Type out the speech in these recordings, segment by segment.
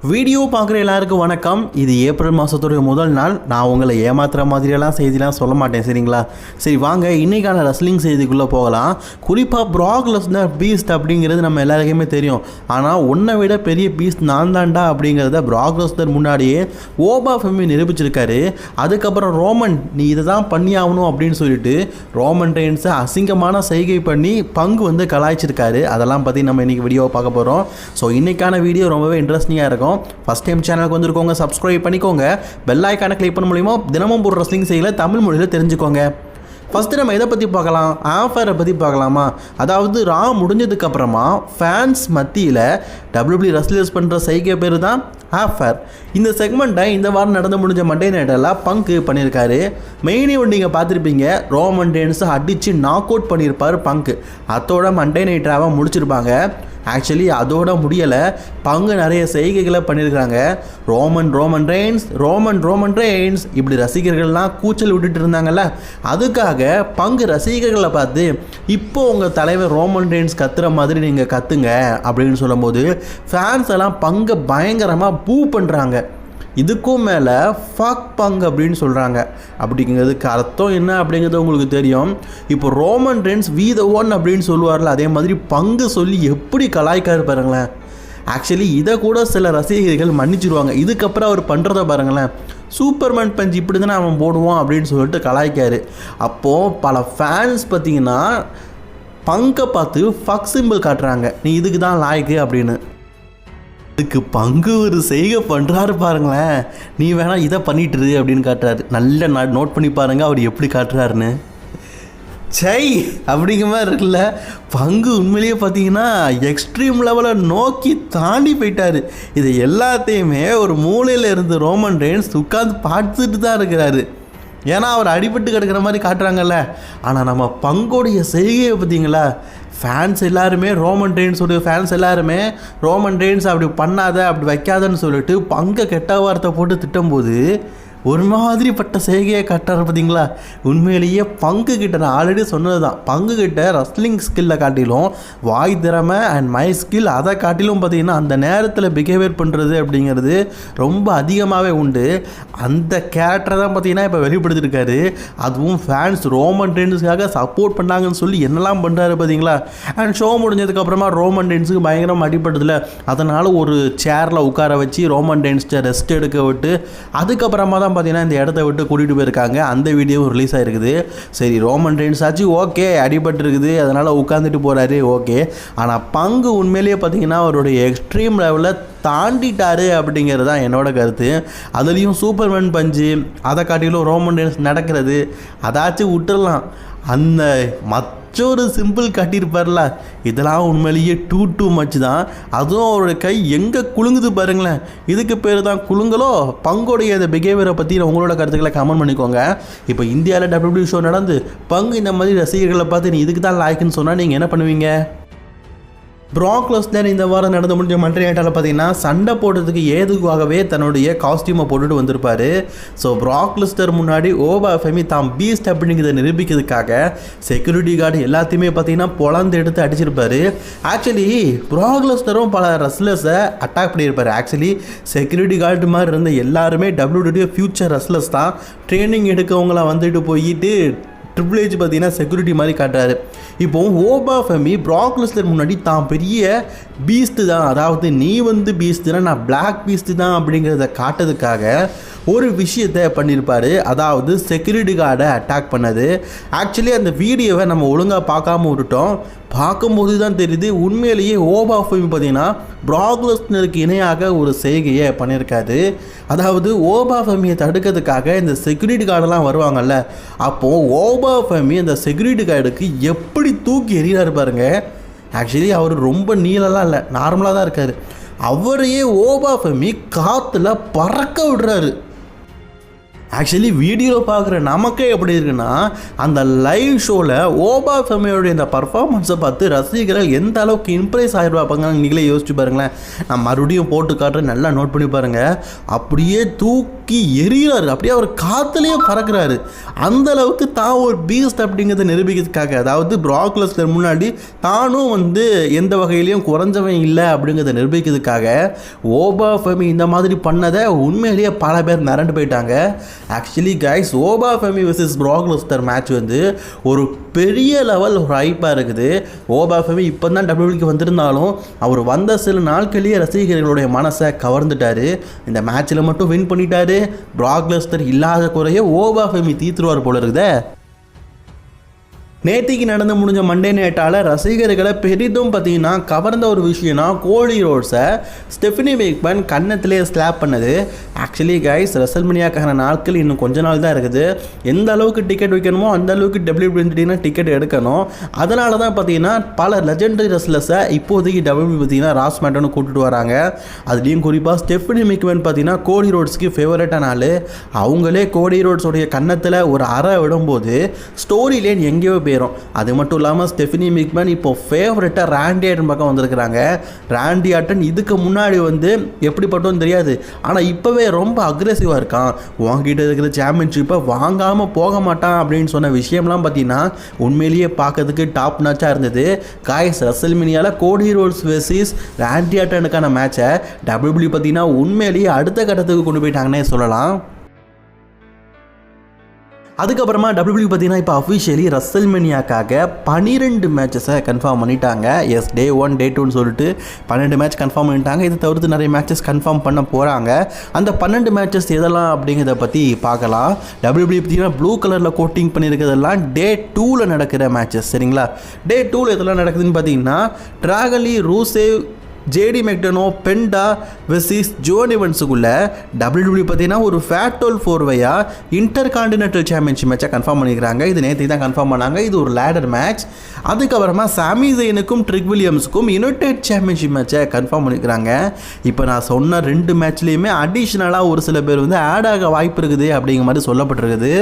Video பார்க்குற எல்லாருக்கும் வணக்கம். இது ஏப்ரல் மாதத்துடைய முதல் நாள். நான் உங்களை ஏமாத்துகிற மாதிரியெல்லாம் செய்திலாம் சொல்ல மாட்டேன், சரிங்களா? சரி வாங்க இன்றைக்கான ரெஸ்லிங் செய்திக்குள்ளே போகலாம். குறிப்பாக ப்ராக் லெஸ்னர் பீஸ்ட் அப்படிங்கிறது நம்ம எல்லாருக்குமே தெரியும். ஆனால் உன்னை விட பெரிய பீஸ்ட் நான் தான்டா அப்படிங்கிறத ப்ராக் லெஸ்னர் முன்னாடியே ஓபா ஃபெமி நிரூபிச்சிருக்காரு. அதுக்கப்புறம் ரோமன் நீ இதை தான் பண்ணி ஆகணும் அப்படின்னு சொல்லிட்டு ரோமன் ரெயின்ஸை அசிங்கமான செய்கை பண்ணி பங்கு கலாய்ச்சிருக்காரு. அதெல்லாம் பற்றி நம்ம இன்றைக்கி வீடியோவை பார்க்க போகிறோம். ஸோ இன்றைக்கான வீடியோ ரொம்பவே இன்ட்ரெஸ்டிங்காக இருக்கும். ஃபர்ஸ்ட் டைம் சேனலுக்கு வந்திருக்கோங்க, சப்ஸ்கிரைப் பண்ணிக்கோங்க. பெல் ஐகானை கிளிக் பண்ண மூலிமா தினமும் ஒரு ரெஸ்லிங் செய்யல தமிழ் மொழியில் தெரிஞ்சுக்கோங்க. ஃபஸ்ட்டு நம்ம எதை பற்றி பார்க்கலாம்? ஆஃபரை பற்றி பார்க்கலாமா? அதாவது ரா முடிஞ்சதுக்கப்புறமா ஃபேன்ஸ் மத்தியில் WWE ரெஸ்லர்ஸ் பண்ணுற சைகை பேர் தான் ஆஃபர். இந்த செக்மெண்ட்டை இந்த வாரம் நடந்து முடிஞ்ச மண்டே நைட்டெல்லாம் பங்கு பண்ணியிருக்காரு. மெயின் ஈவெண்ட் நீங்கள் பார்த்துருப்பீங்க, ரோமன் ரெயின்ஸை அடித்து நாக் அவுட் பண்ணியிருப்பார் பங்கு. அதோட மண்டே நைட்டாக முடிச்சிருப்பாங்க. ஆக்சுவலி அதோட முடியலை, பங்கு நிறைய செய்கைகளை பண்ணியிருக்காங்க. ரோமன் ரெயின்ஸ் இப்படி ரசிகர்கள்லாம் கூச்சல் விட்டுட்டு இருந்தாங்கல்ல, அதுக்காக பங்கு ரசிகர்களை பார்த்து இப்போ உங்கள் தலைவர் ரோமன் ரெயின்ஸ் கத்துற மாதிரி நீங்கள் கத்துங்க அப்படின்னு சொல்லும்போது ஃபேன்ஸ் எல்லாம் பங்கை பயங்கரமாக பூ பண்ணுறாங்க. இதுக்கும் மேலே ஃபக் பங்க் அப்படின்னு சொல்கிறாங்க. அப்படிங்கிறதுக்கு அர்த்தம் என்ன அப்படிங்கிறது உங்களுக்கு தெரியும். இப்போ Roman Reigns we the one அப்படின்னு சொல்லுவார்ல, அதே மாதிரி பங்கு சொல்லி எப்படி கலாய்க்காரு பாருங்களேன். ஆக்சுவலி இதை கூட சில ரசிகர்கள் மன்னிச்சிடுவாங்க. இதுக்கப்புறம் அவர் பண்ணுறத பாருங்களேன், சூப்பர்மேன் பஞ்ச் இப்படி தானே அவன் போடுவான் அப்படின்னு சொல்லிட்டு கலாய்க்காரு. அப்போது பல ஃபேன்ஸ் பார்த்திங்கன்னா பங்கை பார்த்து ஃபக் சிம்பிள் காட்டுறாங்க, நீ இதுக்கு தான் லாய்க்கு அப்படின்னு. இதுக்கு பங்கு ஒரு செய்கை பண்ணுறாரு பாருங்களேன், நீ வேணால் இதை பண்ணிட்டுரு அப்படின்னு காட்டுறாரு. நல்ல நோட் பண்ணி பாருங்கள் அவர் எப்படி காட்டுறாருன்னு. சை அப்படிங்கிற மாதிரி இருக்குல்ல. பங்கு உண்மையிலேயே பார்த்தீங்கன்னா எக்ஸ்ட்ரீம் லெவலை நோக்கி தாண்டி போயிட்டார். இதை எல்லாத்தையுமே ஒரு மூலையில் இருந்து ரோமன் ரெயின்ஸ் உட்காந்து பார்த்துட்டு தான் இருக்கிறாரு. ஏன்னா அவர் அடிபட்டு கிடக்கிற மாதிரி காட்டுறாங்கல்ல. ஆனால் நம்ம பங்கோடைய செய்கையை பார்த்தீங்களா, ஃபேன்ஸ் எல்லாருமே ரோமன் ரெயின்ஸோடைய ஃபேன்ஸ் எல்லாருமே ரோமன் ரெயின்ஸ் அப்படி பண்ணாத அப்படி வைக்காதன்னு சொல்லிட்டு பங்கை கெட்ட வார்த்தை போட்டு திட்டும்போது ஒரு மாதிரிப்பட்ட செய்கையை கட்டுறாரு பார்த்தீங்களா. உண்மையிலேயே பங்கு கிட்ட நான் ஆல்ரெடி சொன்னது தான், பங்கு கிட்ட ரெஸ்லிங் ஸ்கில்லை காட்டிலும் வாய் திறமை அண்ட் மை ஸ்கில் அதை காட்டிலும் பார்த்தீங்கன்னா அந்த நேரத்தில் பிஹேவியர் பண்ணுறது அப்படிங்கிறது ரொம்ப அதிகமாகவே உண்டு. அந்த கேரக்டரை தான் பார்த்தீங்கன்னா இப்போ வெளிப்படுத்திருக்காரு. அதுவும் ஃபேன்ஸ் ரோமன் ரெயின்ஸுக்காக சப்போர்ட் பண்ணாங்கன்னு சொல்லி என்னெல்லாம் பண்ணுறாரு பார்த்தீங்களா. அண்ட் ஷோ முடிஞ்சதுக்கப்புறமா ரோமன் ரெயின்ஸுக்கு பயங்கரம் அடிபட்டதில்ல, அதனால் ஒரு சேரில் உட்கார வச்சு ரோமன் ரெயின்ஸை ரெஸ்ட் எடுக்க விட்டு அதுக்கப்புறமா தான் பார்த்தீங்கன்னா இந்த இடத்த விட்டு கூட்டிகிட்டு போயிருக்காங்க. அந்த வீடியோவும் ரிலீஸ் ஆகிருக்குது. சரி ரோமன் ரெயின்ஸ் ஆச்சு ஓகே, அடிபட்டு இருக்குது அதனால் உட்காந்துட்டு போகிறாரு ஓகே. ஆனால் பங்கு உண்மையிலேயே பார்த்தீங்கன்னா அவருடைய எக்ஸ்ட்ரீம் லெவலில் தாண்டிட்டாரு அப்படிங்கிறது தான் என்னோட கருத்து. அதுலேயும் சூப்பர்மேன் பஞ்சு அதை காட்டிலும் ரோமன் ரெயின்ஸ் நடக்கிறது அதாச்சும் விட்டுடலாம். அந்த மற்றொரு சிம்பிள் காட்டியிருப்பார்ல, இதெல்லாம் உண்மையிலேயே டூ மச் தான். அதுவும் அவருடைய கை எங்கே குலுங்குது பாருங்களேன். இதுக்கு பேர் தான் குலுங்கலோ. பங்கோடைய இந்த பிஹேவியரை பற்றி உங்களோட கருத்துக்களை கமெண்ட் பண்ணிக்கோங்க. இப்போ இந்தியாவில் WWE ஷோ நடந்து பங்கு இந்த மாதிரி ரசிகர்களை பார்த்து நீ இதுக்கு தான் லாய்க்குன்னு சொன்னால் நீங்கள் என்ன பண்ணுவீங்க? ப்ராக் லெஸ்னர் இந்த வாரம் நடந்து முடிஞ்ச மண்டே நைட்டால் பார்த்தீங்கன்னா சண்டை போடுறதுக்கு ஏதுவாகவே தன்னுடைய காஸ்டியூமை போட்டுட்டு வந்திருப்பார். ஸோ ப்ராக் லெஸ்னர் முன்னாடி ஓபா ஃபெமி தாம் பீஸ்ட் அப்படிங்கிறத நிரூபிக்கிறதுக்காக செக்யூரிட்டி கார்டு எல்லாத்தையுமே பார்த்தீங்கன்னா பொழந்து எடுத்து அடிச்சிருப்பார். ஆக்சுவலி ப்ராக் லெஸ்னரும் பல ரெஸ்லர்ஸை அட்டாக் பண்ணியிருப்பார். ஆக்சுவலி செக்யூரிட்டி கார்டு மாதிரி இருந்த எல்லாருமே WWE ஃபியூச்சர் ரெஸ்லர்ஸ் தான். ட்ரைனிங் எடுக்கவங்களாம் வந்துட்டு போயிட்டு ட்ரிபிள் ஏஜ் பார்த்தீங்கன்னா செக்யூரிட்டி மாதிரி காட்டுறாரு. இப்போ ஓபா ஃபெமி ப்ராக் லெஸ்னர் முன்னாடி தான் பெரிய பீஸ்ட்டு தான், அதாவது நீ பீஸ்ட்டுனா நான் பிளாக் பீஸ்ட்டு தான் அப்படிங்கிறத காட்டுறதுக்காக ஒரு விஷயத்தை பண்ணியிருப்பார். அதாவது செக்யூரிட்டி கார்டை அட்டாக் பண்ணது. ஆக்சுவலி அந்த வீடியோவை நம்ம ஒழுங்காக பார்க்காம விட்டுட்டோம். பார்க்கும்போது தான் தெரியுது உண்மையிலேயே ஓபா ஃபெமி பார்த்தீங்கன்னா ப்ராக் லெஸ்னருக்கு இணையாக ஒரு செய்கையை பண்ணியிருக்காரு. அதாவது ஓபா ஃபெமியை தடுக்கிறதுக்காக இந்த செக்யூரிட்டி கார்டெல்லாம் வருவாங்கல்ல, அப்போது ஓபா ஃபெமி அந்த செக்யூரிட்டி கார்டுக்கு எப்படி தூக்கி எறிகிறாரு பாருங்க. ஆக்சுவலி அவர் ரொம்ப நீளம்லாம் இல்லை, நார்மலாக தான் இருக்கார். அவரையே ஓபா ஃபெமி காற்றுல பறக்க விடுறாரு. ஆக்சுவலி வீடியோவில் பார்க்குற நமக்கே எப்படி இருக்குன்னா, அந்த லைவ் ஷோவில் ஓபா ஃபெமியோடைய இந்த பர்ஃபார்மன்ஸை பார்த்து ரசிகர்கள் எந்த அளவுக்கு இம்ப்ரெஸ் ஆகிடுவாங்க நீங்களே யோசிச்சு பாருங்களேன். நான் மறுபடியும் போட்டு காட்டுறேன், நல்லா நோட் பண்ணி பாருங்கள். அப்படியே தூக்கி தூக்கி எறிகிறாரு, அப்படியே அவர் காற்றுலேயே பறக்கிறாரு. அந்த அளவுக்கு தான் ஒரு பீஸ்ட் அப்படிங்கிறத நிரூபிக்கிறதுக்காக, அதாவது பிராக் லெஸ்னர் முன்னாடி தானும் வந்து எந்த வகையிலையும் குறைஞ்சவன் இல்லை அப்படிங்கிறத நிரூபிக்கிறதுக்காக ஓபா ஃபெமி இந்த மாதிரி பண்ணதை உண்மையிலேயே பல பேர் மிரண்டு போயிட்டாங்க. Actually guys, Oba Femi versus Brock Lesnar match வந்து ஒரு பெரிய லெவல் ஹைப்பாக இருக்குது. ஓபா ஃபெமி இப்போ தான் டபிள்யூக்கு வந்திருந்தாலும் அவர் வந்த சில நாட்களிலேயே ரசிகர்களுடைய மனசை கவர்ந்துட்டாரு. இந்த மேட்ச்சில் மட்டும் வின் பண்ணிட்டாரு. பிராக் லெஸ்னர் இல்லாத குறைய ஓபா ஃபெமி தீர்த்துருவார் போல இருக்குதே. நேற்றுக்கு நடந்து முடிஞ்ச மண்டே நைட்டால் ரசிகர்களை பெரிதும் பார்த்தீங்கன்னா கவர்ந்த ஒரு விஷயம்னா கோடி ரோட்ஸை ஸ்டெஃபனி மேக்மேன் கன்னத்திலே ஸ்லாப் பண்ணது. ஆக்சுவலி கைஸ், ரெசல்மனியாக்கான நாட்கள் இன்னும் கொஞ்ச நாள் தான் இருக்குது. எந்த அளவுக்கு டிக்கெட் வைக்கணுமோ அந்த அளவுக்கு டபிள்யூபிள்யூ டிக்கெட் எடுக்கணும். அதனால தான் பார்த்தீங்கன்னா பல லெஜெண்டரி ரெஸ்லர்ஸை இப்போதைக்கு டபிள்யூபிள்யூ பார்த்தீங்கன்னா ராஸ் மேட்டர்னு கூப்பிட்டு வராங்க. அதுலேயும் குறிப்பாக ஸ்டெஃபனி மேக்மேன் பார்த்தீங்கன்னா கோடி ரோட்ஸ்க்கு ஃபேவரட்டான ஆள். அவங்களே கோடி ரோட்ஸோடைய கன்னத்தில் ஒரு அறை விடும்போது ஸ்டோரி லைன் எங்கேயோ போயிடும். அது மட்டும் இல்லாமல் ஸ்டெஃபனி மேக்மேன் இப்போ ஃபேவரட்டாக ராண்டி ஆட்டன் பக்கம் வந்திருக்கிறாங்க. ராண்டி ஆட்டன் இதுக்கு முன்னாடி வந்து எப்படிப்பட்டோன்னு தெரியாது, ஆனால் இப்போவே ரொம்ப அக்ரெசிவாக இருக்கான். வாங்கிட்டு இருக்கிற சாம்பியன்ஷிப்பை வாங்காமல் போக மாட்டான் அப்படின்னு சொன்ன விஷயம்லாம் பார்த்தீங்கன்னா உண்மையிலேயே பார்க்கறதுக்கு டாப் நாச்சாக இருந்தது. காய்ஸ், ரெசல்மேனியாவில் கோடி ரோட்ஸ் வெர்சஸ் ராண்டி ஆட்டனுக்கான மேட்சை டபிள்யூபிள்யூ பார்த்தீங்கன்னா உண்மையிலேயே அடுத்த கட்டத்துக்கு கொண்டு போயிட்டாங்கன்னே சொல்லலாம். அதுக்கப்புறமா டபிள்யூபிள்யூ பார்த்தீங்கன்னா இப்போ அஃபிஷியலி ரெசல்மேனியாக்காக 12 மேட்சஸை கன்ஃபார்ம் பண்ணிட்டாங்க. எஸ், டே 1 டே 2ன்னு சொல்லிட்டு 12 மேட்ச் கன்ஃபார்ம் பண்ணிட்டாங்க. இதை தவிர்த்து நிறைய மேட்சஸ் கன்ஃபார்ம் பண்ண போகிறாங்க. அந்த 12 மேட்சஸ் எதெல்லாம் அப்படிங்கிறத பற்றி பார்க்கலாம். டபிள்யூபிள்யூ பார்த்தீங்கன்னா ப்ளூ கலரில் கோட்டிங் பண்ணியிருக்கிறதெல்லாம் டே 2ல் நடக்கிற மேட்சஸ். சரிங்களா, டே 2ல் எதெல்லாம் நடக்குதுன்னு பார்த்தீங்கன்னா Dragon Lee, Rusev, JD McDonagh, Penta versus Je'Von இவன்ஸுக்குள்ள டபிள்யூபிள்யூ பார்த்தீங்கன்னா ஒரு ஃபேட்டோல் 4-வே இன்டர் கான்டினென்டல் சாம்பியன்ஷிப் மேட்சை கன்ஃபார்ம் பண்ணிக்கிறாங்க. இது நேற்று தான் கன்ஃபார்ம் பண்ணாங்க. இது ஒரு லேடர் மேட்ச். அதுக்கப்புறமா சாமி ஜெயினுக்கும் ட்ரிக் வில்லியம்ஸுக்கும் யுனைடெட் சாம்பியன்ஷிப் மேட்சை கன்ஃபார்ம் பண்ணிக்கிறாங்க. இப்போ நான் சொன்ன 2 மேட்ச்லேயுமே அடிஷ்னலாக ஒரு சில பேர் வந்து ஆட் ஆக வாய்ப்பு இருக்குது அப்படிங்கிற மாதிரி சொல்லப்பட்டிருக்குது.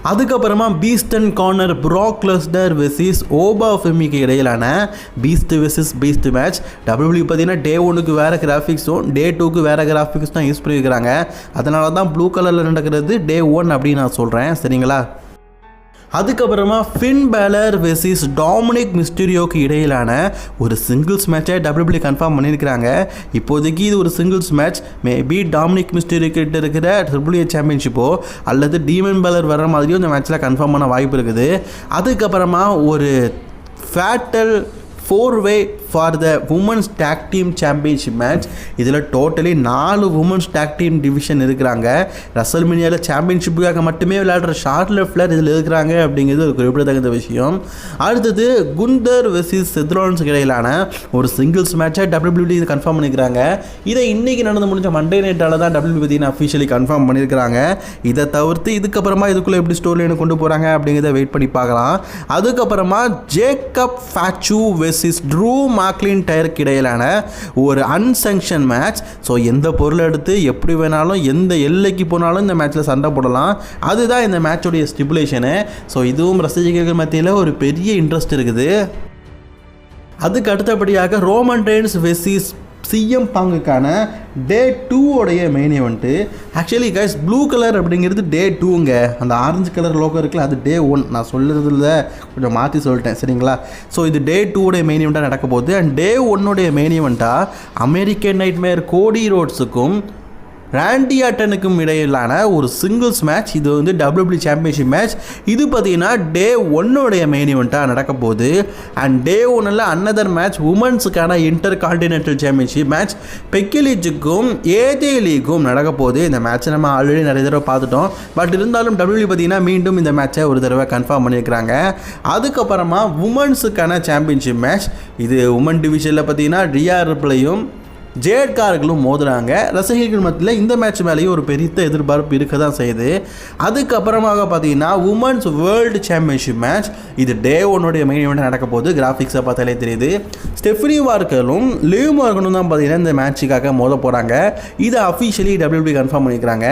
அதுக்கப்புறமா beast and corner Brock Lesnar versus Oba ஃபெமிக்கு இடையிலான beast versus beast match. WWE பார்த்தீங்கன்னா டே 1க்கு வேறு கிராஃபிக்ஸும் டே 2க்கு வேறு கிராஃபிக்ஸ் தான் யூஸ் பண்ணியிருக்கிறாங்க. அதனால தான் ப்ளூ கலரில் நடக்கிறது டே 1 அப்படின்னு நான் சொல்கிறேன். சரிங்களா, அதுக்கப்புறமா ஃபின் பேலர் வெர்சஸ் டாமினிக் மிஸ்டீரியோக்கு இடையிலான ஒரு சிங்கிள்ஸ் மேட்சை டபிள்யூபிள்யூ கன்ஃபார்ம் பண்ணியிருக்கிறாங்க. இப்போதைக்கு இது ஒரு singles match. Maybe Dominic Mysterio கிட்ட இருக்கிற ட்ரிபிள் ஏ சாம்பியன்ஷிப்போ அல்லது டீமன் பேலர் வர மாதிரியும் இந்த மேட்ச்சில் கன்ஃபார்ம் பண்ண வாய்ப்பு இருக்குது. அதுக்கப்புறமா ஒரு ஃபேட்டல் 4-வே for the women's tag team championship match. இதில் totally 4 women's tag team division இருக்கிறாங்க. ரெசல்மேனியாவில் சாம்பியன்ஷிப்புக்காக மட்டுமே விளையாடுற ஷார்லட் ஃப்ளேர் இதில் இருக்கிறாங்க அப்படிங்கிறது ஒரு குறிப்பிடத்தகுந்த விஷயம். அடுத்தது குந்தர் வெர்சஸ் செத்ரோன்ஸுக்கு இடையிலான ஒரு சிங்கிள்ஸ் மேட்சை டபிள்யூபிள்யூ இது கன்ஃபார்ம் பண்ணியிருக்கிறாங்க. இதை இன்றைக்கி நடந்து முடிஞ்ச மண்டே நைட்டால் தான் டபிள்யூபிள்யூ பார்த்தீங்கன்னா அஃபிஷியலி கன்ஃபார்ம் பண்ணியிருக்கிறாங்க. இதை தவிர்த்து இதுக்கப்புறமா இதுக்குள்ளே எப்படி ஸ்டோரி லைனை கொண்டு போகிறாங்க அப்படிங்கிறத வெயிட் பண்ணி பார்க்கலாம். அதுக்கப்புறமா ஜேக்கப் ஃபேச்சு வெர்சஸ் ட்ரூ மாக்லின் டயருக்கு இடையிலான ஒரு அன்சங்ஷன் மேட்ச். ஸோ எந்த பொருளை எடுத்து எப்படி வேணாலும் எந்த எல்லைக்கு போனாலும் இந்த மேட்ச்சில் சண்டை போடலாம். அதுதான் இந்த மேட்சோடைய ஸ்டிபுலேஷனு. ஸோ இதுவும் ரசிகர்கள் மத்தியில் ஒரு பெரிய இன்ட்ரெஸ்ட் இருக்குது. அதுக்கு அடுத்தபடியாக ரோமன் ரெயின்ஸ் வெர்சஸ் சிஎம் பாங்குக்கான டே 2 main event. Actually guys, blue colour அப்படிங்கிறது டே 2ங்க. அந்த ஆரஞ்சு கலர் லோகோ இருக்குல்ல, அது டே 1. நான் சொல்லுறதுல கொஞ்சம் மாற்றி சொல்லிட்டேன். சரிங்களா, ஸோ இது டே 2 மெயின் ஈவெண்ட்டாக நடக்க போகுது. அண்ட் டே 1 மெயின் ஈவெண்ட்டாக அமெரிக்கன் நைட்மேர் கோடி ரோட்ஸுக்கும் ராண்டி ஆட்டனுக்கும் இடையிலான ஒரு சிங்கிள்ஸ் மேட்ச். இது வந்து டபிள்யூபிள்யூ சாம்பியன்ஷிப் மேட்ச். இது பார்த்தீங்கன்னா டே 1 மெயின் ஈவெண்ட்டாக நடக்க போகுது. அண்ட் டே 1ல் அன்னதர் மேட்ச் உமன்ஸுக்கான intercontinental championship match Becky லிஞ்சுக்கும் ஏஜே லீக்கும் நடக்க போகுது. இந்த மேட்ச்சை நம்ம ஆல்ரெடி நிறைய தடவை பார்த்துட்டோம். பட் இருந்தாலும் டபிள்யூபிள்யூ பார்த்தீங்கன்னா மீண்டும் இந்த மேட்சை ஒரு தடவை கன்ஃபார்ம் பண்ணியிருக்கிறாங்க. அதுக்கப்புறமா உமன்ஸுக்கான சாம்பியன்ஷிப் மேட்ச். இது உமன் டிவிஷனில் பார்த்தீங்கன்னா ரியா ரிப்ளையும் ஜேட் கார்களும் மோதுறாங்க. ரசிகர்கள் மத்தியில் இந்த மேட்ச் மேலேயும் ஒரு பெரிய எதிர்பார்ப்பு இருக்க தான் செய்யுது. அதுக்கப்புறமாக பார்த்தீங்கன்னா உமன்ஸ் வேர்ல்டு சாம்பியன்ஷிப் மேட்ச். இது டே 1 மெயின் ஈவெண்ட் நடக்க போகுது. கிராஃபிக்ஸை பார்த்தாலே தெரியுது. ஸ்டெஃபனி வார்க்கரும் லிவ் மார்கனும் தான் பார்த்தீங்கன்னா இந்த மேட்சுக்காக மோத போகிறாங்க. இதை அஃபிஷியலி டபிள்யூபிள்யூ கன்ஃபார்ம் பண்ணிக்கிறாங்க.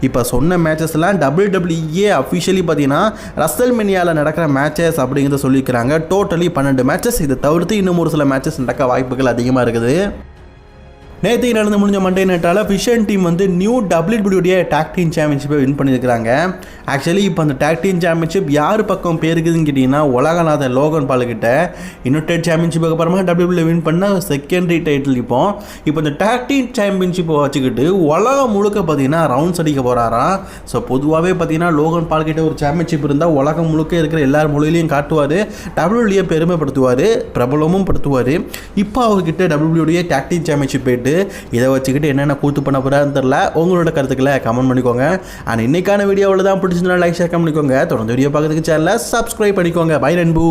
இப்போ சொன்ன மேட்சஸ்லாம் டபிள்யூடபிள்யூஏ அஃபிஷியலி பார்த்தீங்கன்னா ரெசல்மேனியாவில் நடக்கிற மேட்சஸ் அப்படிங்கிறத சொல்லியிருக்கிறாங்க. Totally 12 matches. இதை தவிர்த்து இன்னும் ஒரு சில மேட்சஸ் நடக்க வாய்ப்புகள் அதிகமாக இருக்குது. நேற்று நடந்து முடிஞ்ச மண்டே நைட்டால் ஃபிஷன் டீம் வந்து நியூ WWE டாக் டீம் சாம்பியன்ஷிப்பை வின் பண்ணியிருக்கிறாங்க. ஆக்சுவலி இப்போ அந்த டாக் டீம் சாம்பியன்ஷிப் யார் பக்கம் பேருக்குதுன்னு கேட்டிங்கன்னா உலகநாதன் லோகன் பால்கிட்ட யுனைடெட் சாம்பியன்ஷிப்புக்கு அப்புறமா WWE வின் பண்ண செகண்டரி டைட்டில். இப்போ இந்த டாக் டீம் சாம்பியன்ஷிப்பை வச்சுக்கிட்டு உலகம் முழுக்க பார்த்தீங்கன்னா ரவுண்ட்ஸ் அடிக்க போகிறாராம். ஸோ பொதுவாகவே பார்த்தீங்கன்னா லோகன் பால்கிட்ட ஒரு சாம்பியன்ஷிப் இருந்தால் உலகம் முழுக்க இருக்கிற எல்லார் மொழியிலையும் காட்டுவார், WWE பெருமைப்படுத்துவார், பிரபலமும் படுத்துவார். இப்போ அவர்கிட்ட WWE டாக் டீம் சாம்பியன்ஷிப் போயிட்டு இதை வச்சுக்கிட்டு என்னென்ன கூத்து பண்ண போகிறான்னு தெரில. உங்களோட கருத்துக்களை கமெண்ட் பண்ணிக்கோங்க. அண்ட் இன்னைக்கான வீடியோவில் தான் பிடிச்சிருந்தா லைக் ஷேர் பண்ணிக்கோங்க. தொடர்ந்து வீடியோ பார்க்கறதுக்கு சேனலை சப்ஸ்கிரைப் பண்ணிக்கோங்க. பை நண்பு.